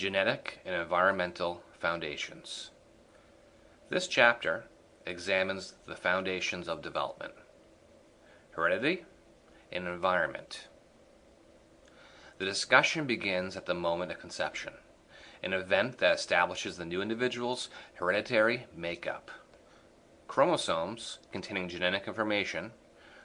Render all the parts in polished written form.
Genetic and Environmental Foundations. This chapter examines the foundations of development: heredity and environment. The discussion begins at the moment of conception, an event that establishes the new individual's hereditary makeup. Chromosomes containing genetic information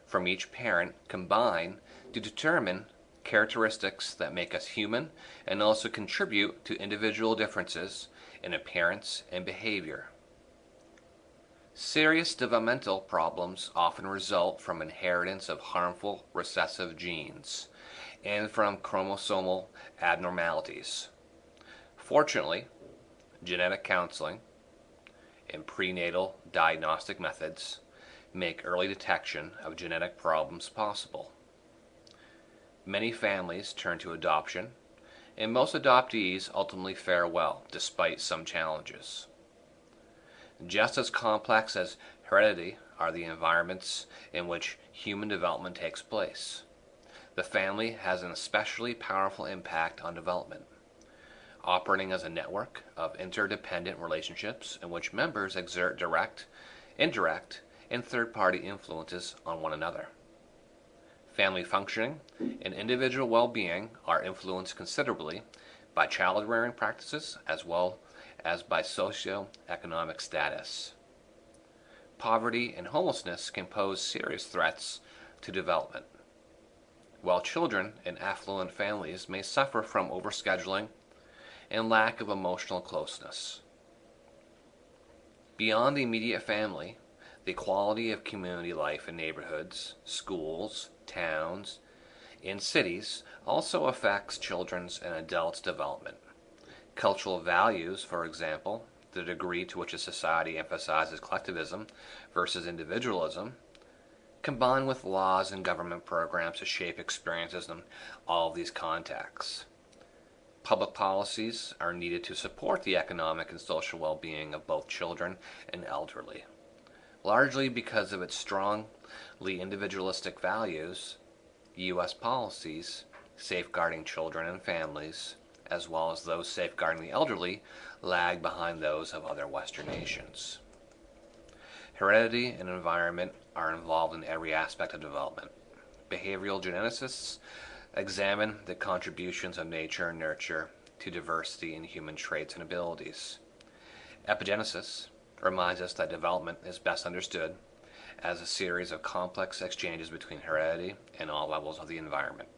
from each parent combine to determine characteristics that make us human and also contribute to individual differences in appearance and behavior. Serious developmental problems often result from inheritance of harmful recessive genes and from chromosomal abnormalities. Fortunately, genetic counseling and prenatal diagnostic methods make early detection of genetic problems possible. Many families turn to adoption, and most adoptees ultimately fare well, despite some challenges. Just as complex as heredity are the environments in which human development takes place. The family has an especially powerful impact on development, operating as a network of interdependent relationships in which members exert direct, indirect, and third-party influences on one another. Family functioning and individual well-being are influenced considerably by child-rearing practices as well as by socioeconomic status. Poverty and homelessness can pose serious threats to development, while children in affluent families may suffer from overscheduling and lack of emotional closeness. Beyond the immediate family, the quality of community life in neighborhoods, schools, towns, and cities also affects children's and adults' development. Cultural values, for example, the degree to which a society emphasizes collectivism versus individualism, combined with laws and government programs to shape experiences in all of these contexts. Public policies are needed to support the economic and social well-being of both children and elderly. Largely because of its strongly individualistic values, U.S. policies safeguarding children and families, as well as those safeguarding the elderly, lag behind those of other Western nations. Heredity and environment are involved in every aspect of development. Behavioral geneticists examine the contributions of nature and nurture to diversity in human traits and abilities. Epigenesis reminds us that development is best understood as a series of complex exchanges between heredity and all levels of the environment.